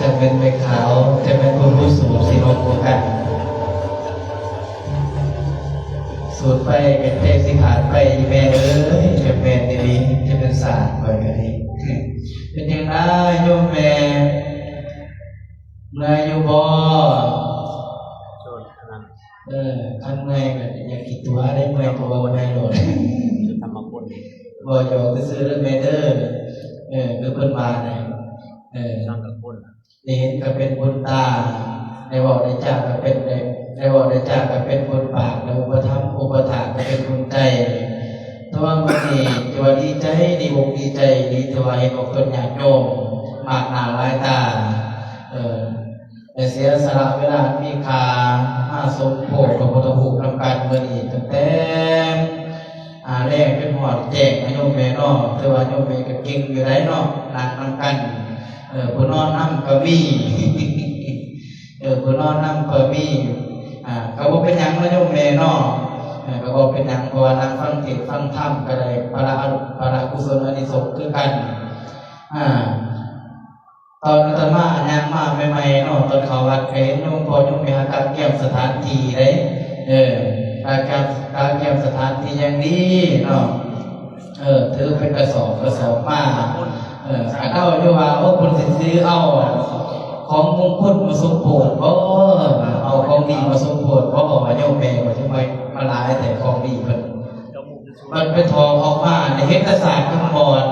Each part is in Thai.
จะเป็นใบขาวจะเป็นคนผู้สูบสีนกกันสูดไปเป็นเทสิขาดไปแม่เอ้ยจะเป็นดีจะเป็นศาสตร์ไปกันนี้เป็นอย่างไรโยมแม่เมื่ออยู่บ่ข้างในก็อยากกินตัวได้เมื่อตัววันไหนโหลดทำมาพูดบ่อยก็ซื้อเรื่องเมเดอร์คือเพิ่นมาเนี่ยนั่งกับคนนี่เห็นก็เป็นบุญตาในบอกในจากก็เป็นในบอกในจากก็เป็นบุญปากในอุปธรรมอุปถากก็เป็นบุญใจตัวมันนี่ตัวดีใจดีอกดีใจดีตัวเห็นบอกคนอยากโยมมากหนาหลายตาแต่เสียสละเวลามีคาห้าสมโภชกับพุทธภูมิทำการเมื่อนี้ตั้งแต่แรกเป็นหอดแจกโยมแม่นอกแต่ว่าโยมแม่ก็เก่งอยู่ได้นอกนางนำกันผู้นอนน้ำก็มีผู้นอนน้ำก็มีก็บอกเป็นยังนะโยมแม่นอกก็บอกเป็นยังเพราะว่านางฟังเทศฟังธรรมก็ได้พระกุศลอานิสงส์คือกันตอนอาตมายังมาใหม่ๆเนาะตอนเขาวัดเห็นนุ่งพอนุ่งมีอาการเกี่ยวสถานที่เลยการเกี่ยวสถานที่อย่างนี้เนาะถือเป็นกระสอบมาเอาอยู่ว่าคุณสิซื้อเอาของมงคลมาสมโภชเอาของดีมาสมโภชว่าโยมแม่ว่าทำไมมาลายแต่ของดีมันเป็นทองออกมาในเฮกศาสตร์ขึ้นบอล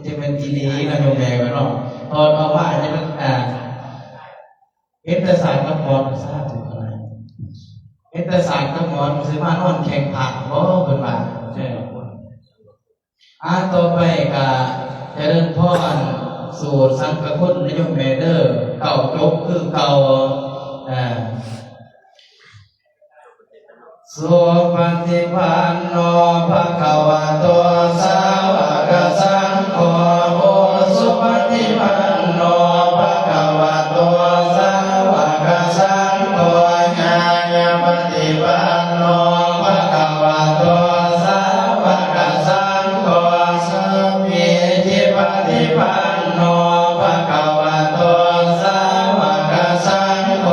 จะเป็นทีนี้นะโยมแม่เนาะตอนออกมาจะเป็นเฮกศาสตร์ขึ้นบอลทราบถึงอะไรเฮกศาสตร์ขึ้นบอลซื้อมานอนแข่งผักเป็นแบบต่อไปก็จะเริ่มพ่อนสูตรสังฆคุณนิยมเมเดอร์เก่าจบคือเก่าสุปฏิปันโนภะคะวะโตสาวกสังโฆสุปฏิปันโนภะคะวะโตสาวกสังโฆญาณปฏิปันโนภะคะวะโตสาวกสังโฆสัพพิจิปฏิปันโนภะคะวะโตสาวกสังโฆ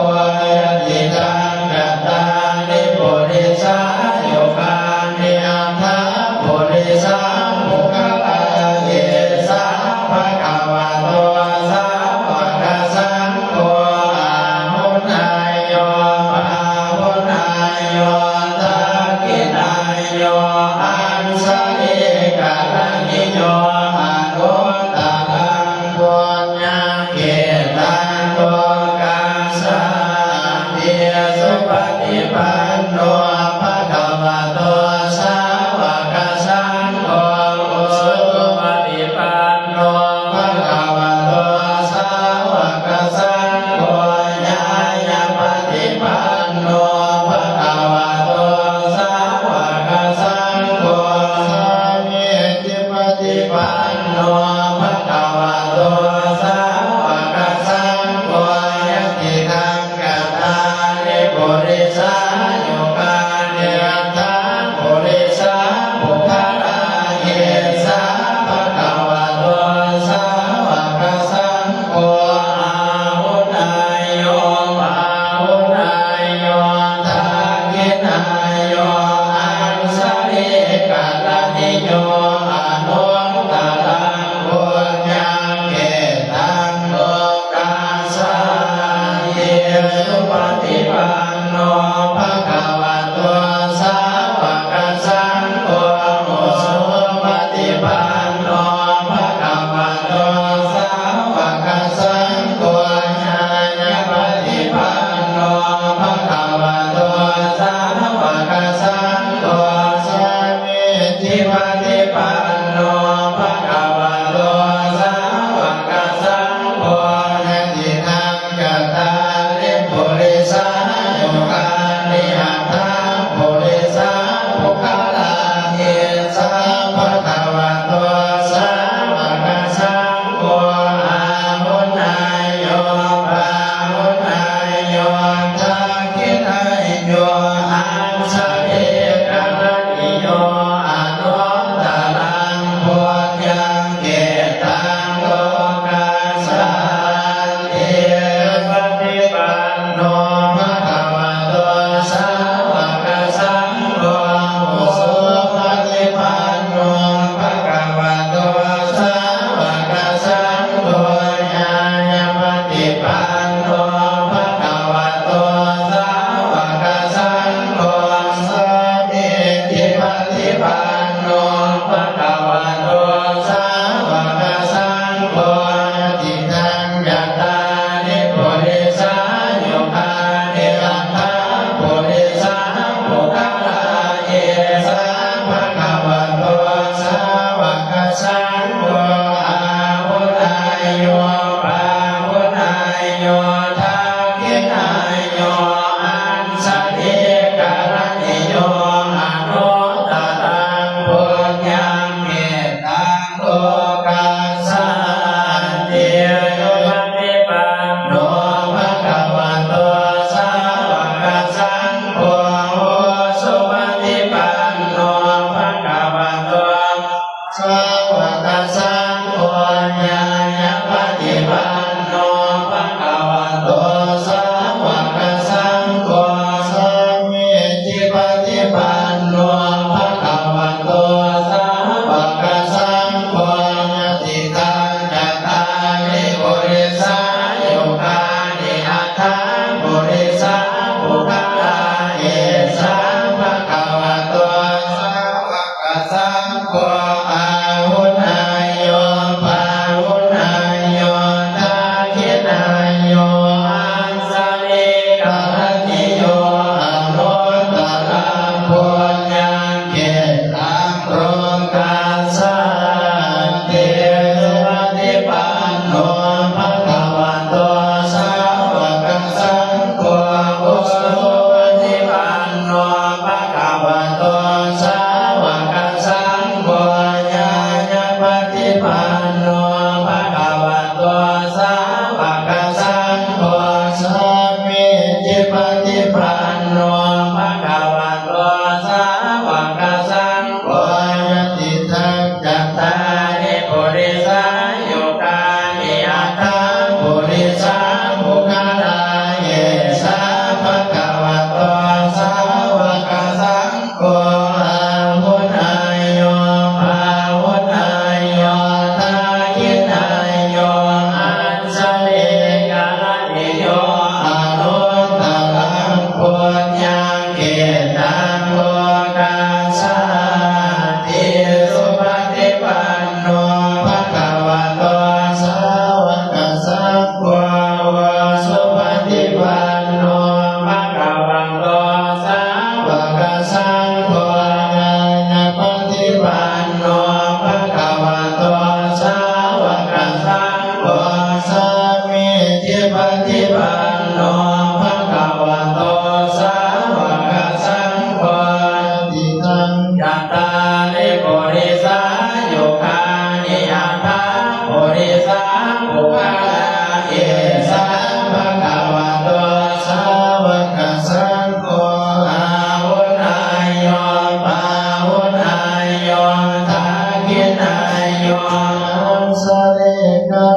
ยะติตังกัตตานิปุริสาโยคานิอัฏฐปุริสามุขลาเยสัง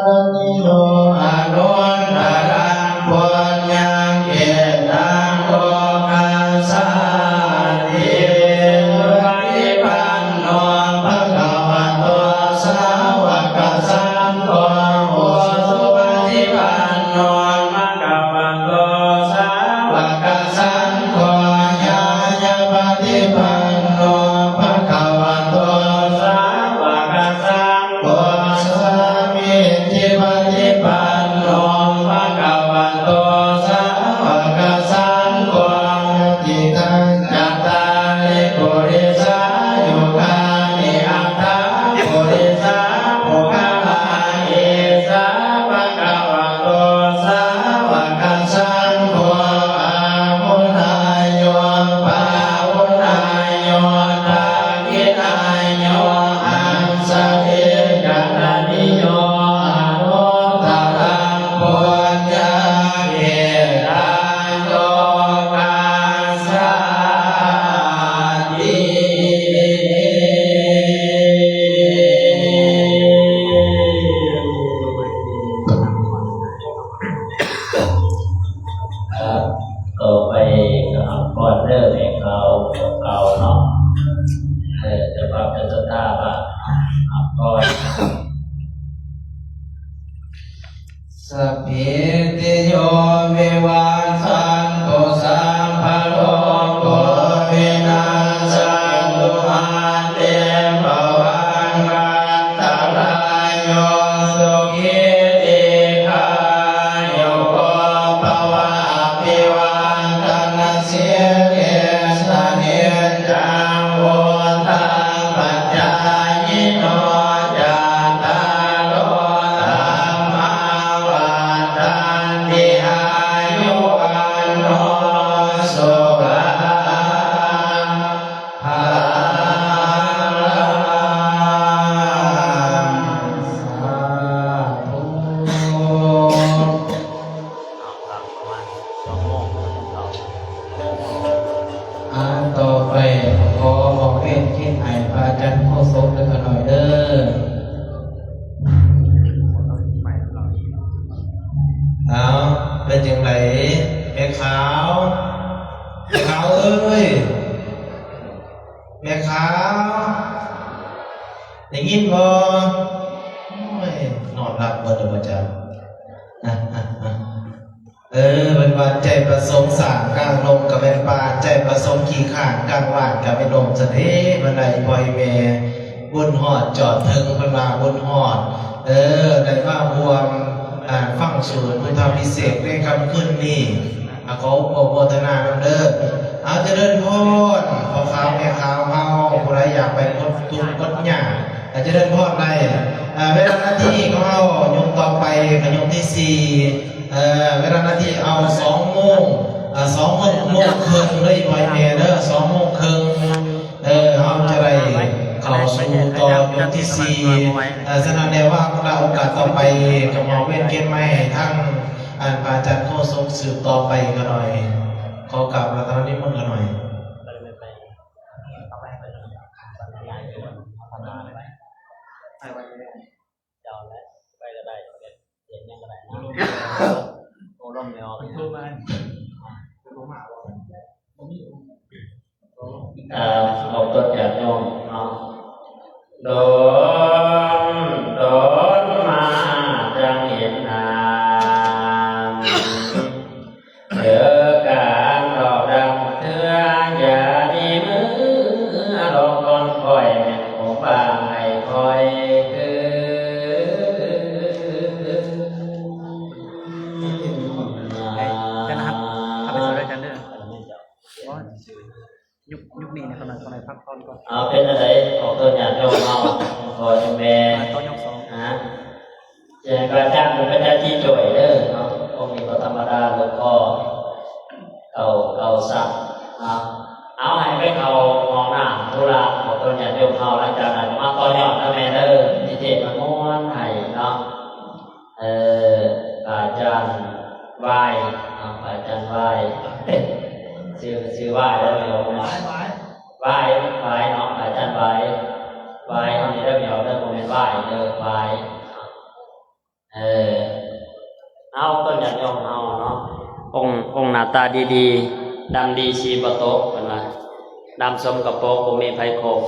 รณิโยอนุนตรังปุญญังเกตังโลกัสสานิปฏิปันโนภะคะวะโตสาวกสังโฆโอสุปฏิปันโนภะคะวะโตสาวกสังโฆญาญาปฏิปันโนภะคะวะโตสาวกสังโฆสามิจิปฏิปันโนภะคะวะโตสาวกสังโฆติตังจัตตาริปุริสายุคานิอัตถาปุริสาภูคาลาเอสาภะคะวะโตสาวกสังโฆอาหุนายโยปาหุนายโยทากินายโยอังสะเอกกานิโยอนุตตรังปุญญาเกตังโลกัสสานิ ต่อไปก็เอาก่อนเริ่มให้เขาเนาะจะปรับจะตาบ้างเอาก่อน สัพพิติโยวิวัชชันตุสัพพะโลกวินาศตุมาเตภวังกันตรายโยสุขิติขายุโกภวะอภิวันตนาสิเกสเนจังโวทังปัจจายโนจัตตาโลธัมมาวันตันติอายุวันโนสุขังภาลังสาธุ ต่อไปขอบอกเพศที่ไหนพระอาจารย์โคศกแล้วก็หน่อยเด้อเอาเป็นจังไรแม่ขาวเอ้ยแม่ขาวได้ยินบ่โอ้ยนอนหลับบ่เด้ออาจารย์เป็นว่าใจประสงค์สร้างกลางลมกับเป็นป่าใจประสงค์ขี่ข้างกลางว่านกับเป็นลมจะเด้บันไดปล่อยเมบุญหอดจอดถึงเป็นมาบุญหอดได้มาบวมฟังสูตรพุทธพิเศษในคำขึ้นนี่ขอโมทนาเด้อเอาจะเดินพรพอขาวแม่ขาวเฮาผู้ใดอยากไปพดทุกข์พดหยาอาจจะเดินพรได้เวลาหน้าที่ของเรายงต่อไปขยงที่สี่เวลาหน้าที่เอา2 โมง2 โมงครึ่งเลยปล่อยเมเด้อ2 โมงครึ่งเราจะได้เข้าสู่ตอนยกที่สี่ฉะนั้นเนี่ยว่าเราโอกาสต่อไปจะมองเว้นเกณฑ์ไม่ให้ทั้งพระอาจารย์โฆษกสืบต่อไปกันหน่อยขอกราบรัตนนิมนต์กันหน่อยโอ้ร่มไม่ออกเอาต้นจากโยมเนาะโดนมาจังเห็นนามเดือการดอกดำเถื่ออย่าดีมือลงก้นคอยแม่ของบางให้คอยคือยุคนี้นะครับตอนไหนพักตอนก่อน เอาเป็นอะไรของตัวอย่างโยมเอาขอจำแม่ ตอนยกสอง เจนกระจ้างเป็นพระเจ้าที่จ่วยเด้อเนาะคงมีพระธรรมดาหลวงพ่อเก่าสักเอาให้ไปเขามองหน้าธุระของตัวอย่างโยมเอาหลังจากนั้นมาต่อยอดนะแม่เด้อที่เจ็บมันม้วนให้เนาะอาจารย์ไหว้อาจารย์ไหว้ชื่อไหว้แล้วไม่เอาไหว้เนาะอาจารย์ไหว้ทำนี้ได้ไม่เอาได้โมเมนต์ไหว้เด้อไหว้ หน้าตาดีๆดำดีชีบโตกเป็นว่าดำสมกับโปกบ่มีไผโคก